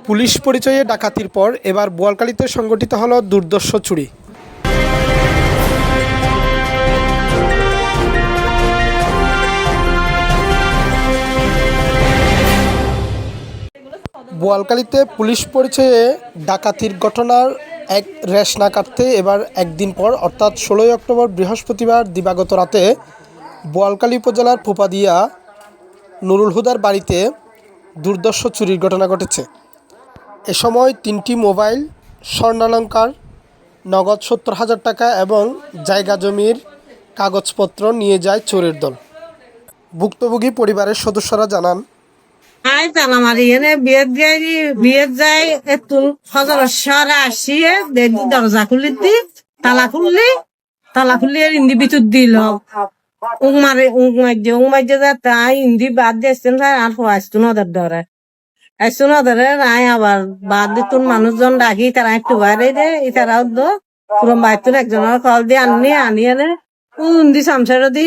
Police পরিচয়ে ডাকাতির পর এবার বোয়ালখালীতে সংগঠিত হলো দুর্ধর্ষ চুরি। বোয়ালখালীতে পুলিশ পরিচয়ে ডাকাতির ঘটনার এক রেশ না কাটতে এবার একদিন পর অর্থাৎ 16 অক্টোবর বৃহস্পতিবার দিবাগত রাতে বোয়ালখালী উপজেলার ফুপাদিয়া নুরুল হুদার বাড়িতে দুর্ধর্ষ চুরির ঘটনা ঘটেছে। এ সময় 3টি মোবাইল, স্বর্ণালংকার, নগদ 70,000 টাকা এবং জায়গা জমির কাগজপত্র নিয়ে যায় চোরের দল। ভুক্তভোগী পরিবারের সদস্যরা জানান, বিয়ের যাই একটু সদস্যরা আসিয়ে দেখি দরজা খুলি দি তালা খুললি ইন্দি বিচুর দিল উমারে তাই ইন্দি বাদ দিয়েছেন আর আসতো নদের ধরে রায় আবার বাদ দিতুন মানুষজন ডাকি তারা একটু বাইরে দে তারাও দো পুরো বাইতুন একজনের কল দিয়ে আনি এনে ইন্দি সামসারা দি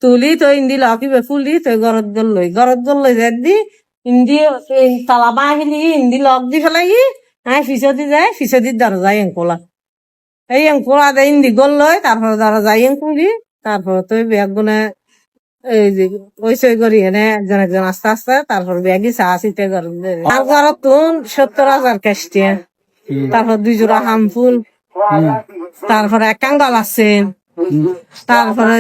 তুলি তো ইন্দি লকিবে ফুলি তো গরত গল লই দি ইন্দি তালা বাহিলি ইন্দি লক দি ফেলাই ফিসদি যায় ফিসদির দরজা এঙ্কোলা এই এঙ্কোলা দেয় ইন্দি গল লয় তারপরে দরজা এঙ্কুলি তারপর তো ব্যাগ গুনে এই যে ওই সই করি এনে একজন আস্তে আস্তে তারপর ব্যাগই চা চিতে ঘরত তুন 70,000 ক্যাশ দিয়ে তারপর 2 জোড়া হামফুল তারপরে এক কাঙ্গাল আছে তারপরে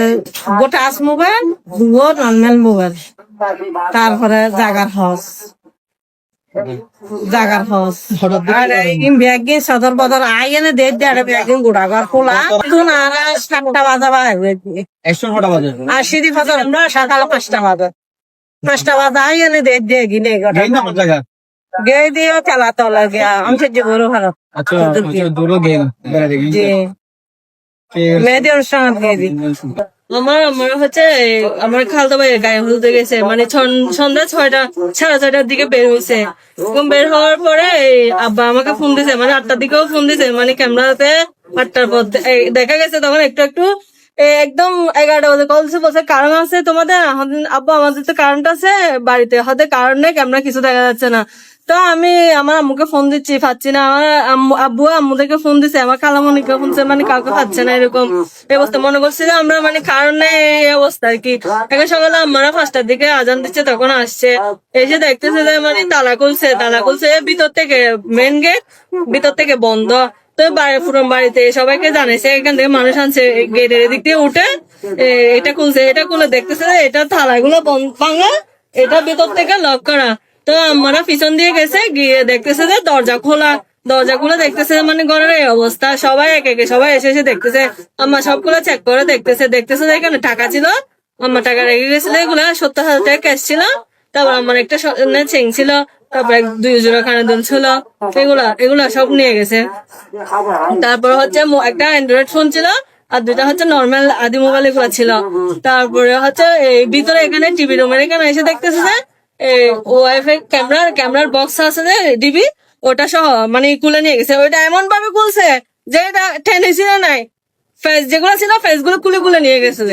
গোটা আস মোবাইল 2 নর্মাল মোবাইল তারপরে জাগার হস আর ব্যাগ সদর বদর আই এনে দেখ দেড় ব্যাগ গোড়া ঘর খোলা তুন আর 7টা বাজে আর সিঁড়ি ফজর আমরা সকাল 5টা বাজে আই এনে দেখ দিয়ে গিনে গে দিয়ে খেলা তলা গিয়া আমি যে বড় ভালো মেয়েদের অনুষ্ঠান দিয়ে দিই আমার হচ্ছে আমার খালতো ভাইয়ের গায়ে হলুদে গেছে মানে সন্ধ্যা 6:30 দিকে বের হয়েছে। বের হওয়ার পরে আব্বা আমাকে ফোন দিছে মানে 8টার দিকেও ফোন দিছে মানে ক্যামেরাতে 8টার পর দেখা গেছে তখন একটু একদম 11টা বাজে কল দিছে বলছে কারণ আছে তোমাদের আব্বা আমাদের তো কারেন্ট আছে বাড়িতে হয়তো কারণ নেই ক্যামেরা কিছু দেখা যাচ্ছে না। তো আমি আমার আম্মুকে ফোন দিচ্ছি পাচ্ছি না আমার আব্বু আম্মুদেরকে ফোন দিচ্ছে আমার খালামণিকে ফোন দিচ্ছে মানে কাউকে পাচ্ছে না এরকম অবস্থা মনে করছি যে আমরা মানে কারণে এই অবস্থা আর কি। এখন সকালে আমরা 5টার দিকে আজান দিচ্ছে তখন আসছে এসে দেখতেছে যে মানে তালা খুলছে ভিতর থেকে মেন গেট ভিতর থেকে বন্ধ। তো পুরো বাড়িতে সবাইকে জানাইছে এখান থেকে মানুষ আনছে গেটের দিক দিয়ে উঠে এটা খুলে দেখতেছে যে এটা তালাগুলো ভাঙা এটা ভিতর থেকে লক করা। তো আমরা পিছন দিয়ে গেছে গিয়ে দেখতেছে যে দরজা খুলে দেখতেছে মানে ঘরের এই অবস্থা সবাই একে সবাই এসে দেখতেছে আম্মা সবগুলো চেক করে দেখতেছে যে এখানে টাকা ছিল আম্মা টাকা রেখে গেছিল এগুলা 70,000 টাকা ক্যাশ ছিল তারপর আমার একটা চেন ছিল তারপরে 2 জোড়া কানের দুল ছিল এগুলা সব নিয়ে গেছে। তারপর হচ্ছে একটা অ্যান্ড্রয়েড ফোন ছিল আর 2টা হচ্ছে নর্মাল আদি মোবাইল এগুলা ছিল। তারপরে হচ্ছে এই ভিতরে এখানে টিভি রুমের এখানে এসে দেখতেছে যে ওয়াইফাই ক্যামেরার বক্স আছে যে ডিবি ওটা সহ মানে খুলে নিয়ে গেছে। ওইটা এমন ভাবে খুলছে যে এটা টেনে ছিল নাই ফেস যেগুলো ছিল ফেস গুলো খুলে নিয়ে গেছে।